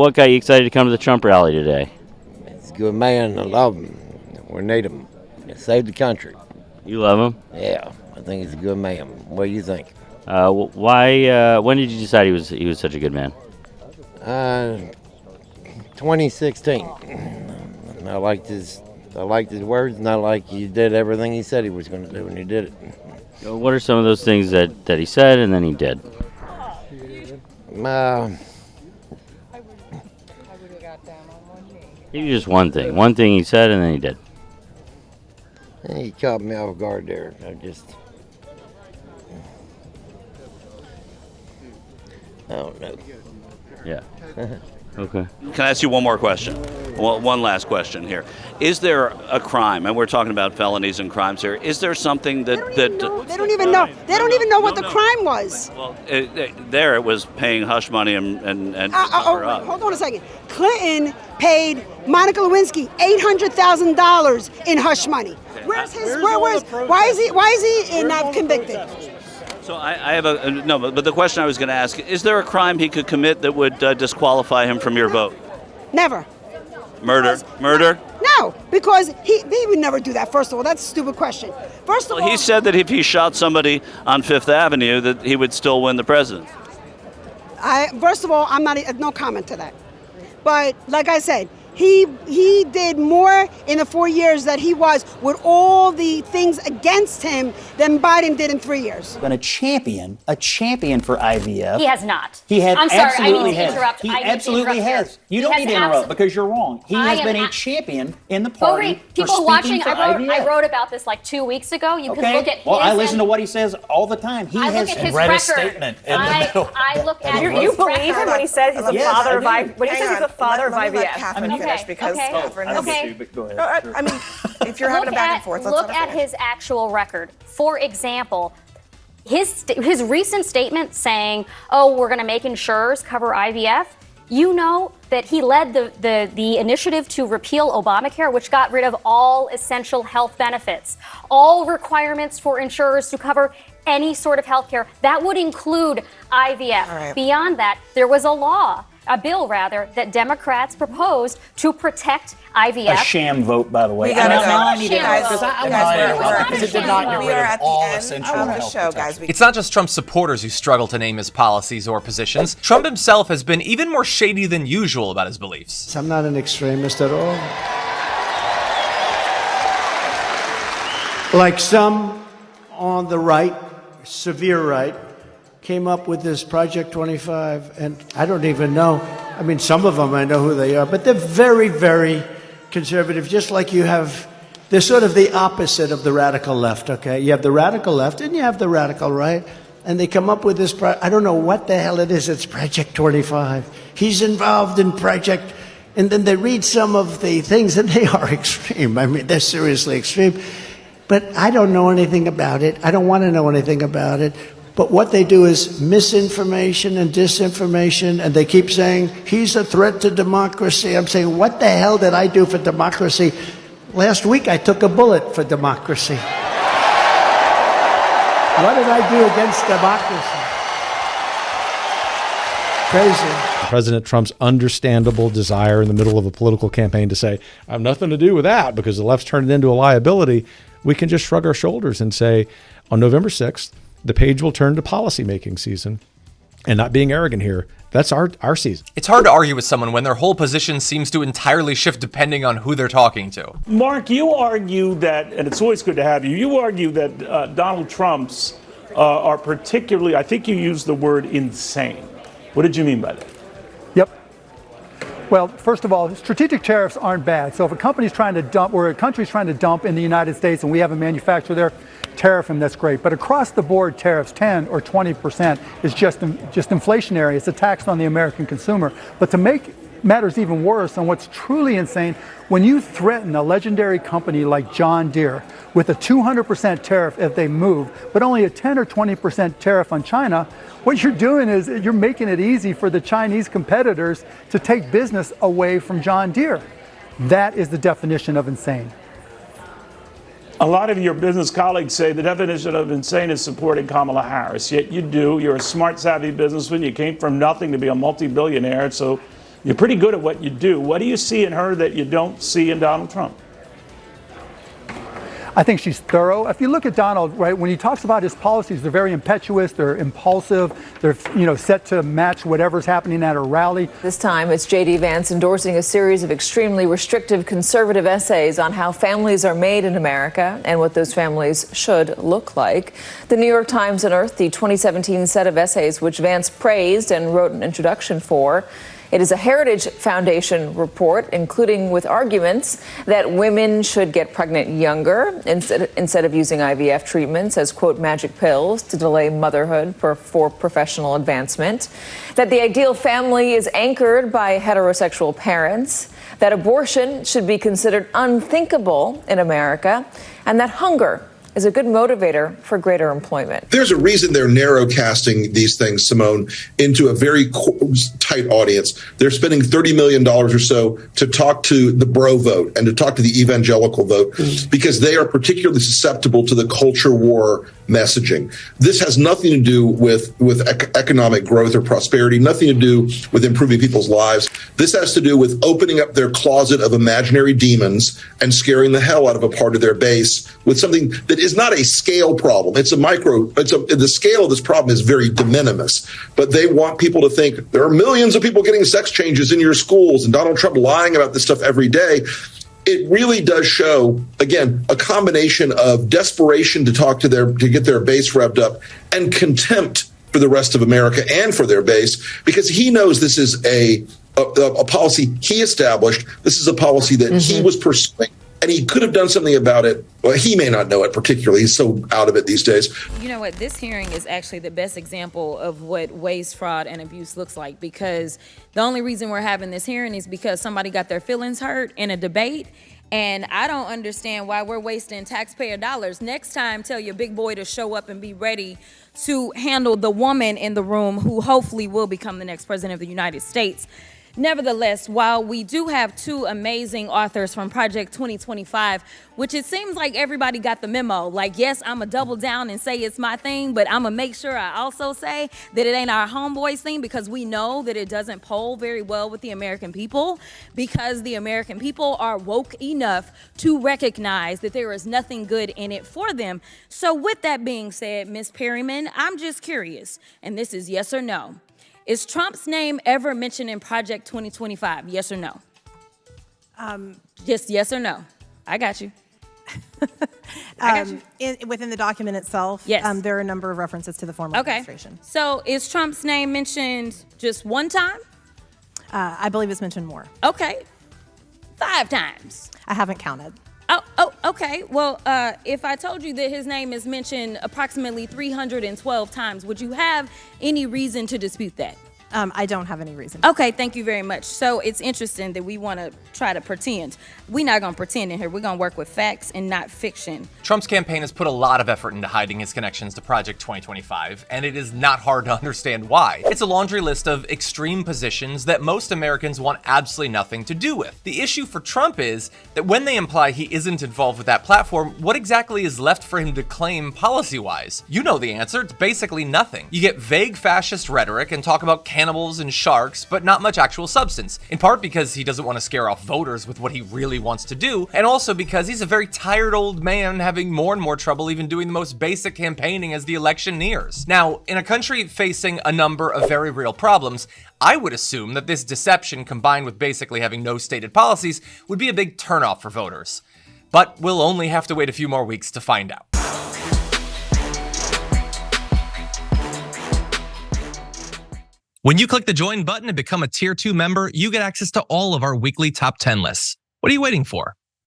what got you excited to come to the Trump rally today? He's a good man. I love him. We need him. He saved the country. You love him? Yeah, I think he's a good man. What do you think? Why? When did you decide he was such a good man? 2016. I liked his words, and I like he did everything he said he was going to do, and he did it. What are some of those things that he said and then he did? Maybe just one thing. One thing he said and then he did. He caught me off guard there. I don't know. Yeah. Okay. Can I ask you one more question? Well, one last question here. Is there a crime, and we're talking about felonies and crimes here, is there something that... They don't even know. They don't even know what the crime was. Well, there it was paying hush money and cover up. Hold on a second. Clinton paid Monica Lewinsky $800,000 in hush money. Where's his? Why is he not convicted? So I have but the question I was going to ask, is there a crime he could commit that would disqualify him from your vote? Never. Murder? No, because he would never do that, first of all. That's a stupid question. First of all... He said that if he shot somebody on Fifth Avenue, that he would still win the presidency. First of all, I'm no comment to that. But like I said, he did more in the 4 years that he was with all the things against him than Biden did in 3 years. Been a champion for IVF. He has not. He has. I'm sorry, I absolutely need to interrupt. He I need absolutely to interrupt has. You don't need to interrupt because you're wrong. He has been a champion in the party for people speaking watching, for I IVF. wrote about this like 2 weeks ago. You can look at his... Well, I listen to what he says all the time. He I has look at his read record. a statement in the middle. I look at his You believe him when he says he's a father of IVF? When he says he's a father of IVF? Okay, Catherine finish because Catherine has... Okay. Go ahead. No, I mean, if you're having a back and forth, let's look at his actual record. For example, his recent statement saying, "Oh, we're going to make insurers cover IVF." You know that he led the initiative to repeal Obamacare, which got rid of all essential health benefits, all requirements for insurers to cover any sort of health care. That would include IVF. Right. Beyond that, there was a bill that Democrats proposed to protect IVF. A sham vote, by the way. We gotta go. I need to Guys, because it did not get we are at the end of the show, guys. It's not just Trump's supporters who struggle to name his policies or positions. Trump himself has been even more shady than usual about his beliefs. I'm not an extremist at all. Like some on the right, severe right, came up with this Project 25, and I don't even know. I mean, some of them I know who they are, but they're very, very conservative, just like you have. They're sort of the opposite of the radical left, okay? You have the radical left and you have the radical right, and they come up with this, I don't know what the hell it is, it's Project 25. He's involved in Project, and then they read some of the things, and they are extreme. I mean, they're seriously extreme. But I don't know anything about it. I don't want to know anything about it. But what they do is misinformation and disinformation, and they keep saying, he's a threat to democracy. I'm saying, what the hell did I do for democracy? Last week I took a bullet for democracy. What did I do against democracy? Crazy. President Trump's understandable desire in the middle of a political campaign to say, I have nothing to do with that because the left's turned it into a liability. We can just shrug our shoulders and say, on November 6th, the page will turn to policymaking season. And not being arrogant here, that's our season. It's hard to argue with someone when their whole position seems to entirely shift depending on who they're talking to. Mark, you argue that, and it's always good to have you, you argue that Donald Trump's are particularly, I think you used the word insane. What did you mean by that? Yep. Well, first of all, strategic tariffs aren't bad. So if a company's trying to dump, or a country's trying to dump in the United States and we have a manufacturer there, tariff them, that's great. But across the board tariffs, 10 or 20% is just inflationary. It's a tax on the American consumer. But to make matters even worse, and what's truly insane, when you threaten a legendary company like John Deere with a 200% tariff if they move, but only a 10 or 20% tariff on China, what you're doing is you're making it easy for the Chinese competitors to take business away from John Deere. That is the definition of insane. A lot of your business colleagues say the definition of insane is supporting Kamala Harris. Yet you do. You're a smart, savvy businessman. You came from nothing to be a multi-billionaire. So You're pretty good at what you do. What do you see in her that you don't see in Donald Trump? I think she's thorough. If you look at Donald, right, when he talks about his policies, they're very impetuous, they're impulsive, they're set to match whatever's happening at a rally. This time, it's J.D. Vance endorsing a series of extremely restrictive conservative essays on how families are made in America and what those families should look like. The New York Times unearthed the 2017 set of essays which Vance praised and wrote an introduction for. It is a Heritage Foundation report, including with arguments that women should get pregnant younger instead of using IVF treatments as, quote, magic pills to delay motherhood for professional advancement, that the ideal family is anchored by heterosexual parents, that abortion should be considered unthinkable in America, and that hunger is a good motivator for greater employment. There's a reason they're narrow casting these things, Simone, into a very tight audience. They're spending $30 million or so to talk to the bro vote and to talk to the evangelical vote because they are particularly susceptible to the culture war messaging. This has nothing to do with economic growth or prosperity, nothing to do with improving people's lives. This has to do with opening up their closet of imaginary demons and scaring the hell out of a part of their base with something that is not a scale problem. It's a micro. The scale of this problem is very de minimis, but they want people to think there are millions of people getting sex changes in your schools and Donald Trump lying about this stuff every day. It really does show, again, a combination of desperation to get their base revved up and contempt for the rest of America and for their base, because he knows this is a policy he established. This is a policy that he was pursuing. And he could have done something about it. Well, he may not know it particularly. He's so out of it these days. You know what? This hearing is actually the best example of what waste, fraud, and abuse looks like, because the only reason we're having this hearing is because somebody got their feelings hurt in a debate. And I don't understand why we're wasting taxpayer dollars. Next time, tell your big boy to show up and be ready to handle the woman in the room who hopefully will become the next president of the United States. Nevertheless, while we do have two amazing authors from Project 2025, which it seems like everybody got the memo, like, yes, I'm going to double down and say it's my thing, but I'm going to make sure I also say that it ain't our homeboys thing, because we know that it doesn't poll very well with the American people, because the American people are woke enough to recognize that there is nothing good in it for them. So with that being said, Ms. Perryman, I'm just curious, and this is yes or no. Is Trump's name ever mentioned in Project 2025? Yes or no? Just yes or no. I got you. I got you. Within the document itself, yes. There are a number of references to the former administration. So is Trump's name mentioned just one time? I believe it's mentioned more. Okay. 5 times. I haven't counted. Oh, okay. Well, if I told you that his name is mentioned approximately 312 times, would you have any reason to dispute that? I don't have any reason. Okay, thank you very much. So it's interesting that we want to try to pretend. We're not going to pretend in here. We're going to work with facts and not fiction. Trump's campaign has put a lot of effort into hiding his connections to Project 2025, and it is not hard to understand why. It's a laundry list of extreme positions that most Americans want absolutely nothing to do with. The issue for Trump is that when they imply he isn't involved with that platform, what exactly is left for him to claim policy-wise? You know the answer. It's basically nothing. You get vague fascist rhetoric and talk about cannibals and sharks, but not much actual substance, in part because he doesn't want to scare off voters with what he really wants to do, and also because he's a very tired old man having more and more trouble even doing the most basic campaigning as the election nears. Now, in a country facing a number of very real problems, I would assume that this deception, combined with basically having no stated policies, would be a big turnoff for voters. But we'll only have to wait a few more weeks to find out. When you click the join button and become a Tier 2 member, you get access to all of our weekly top 10 lists. What are you waiting for?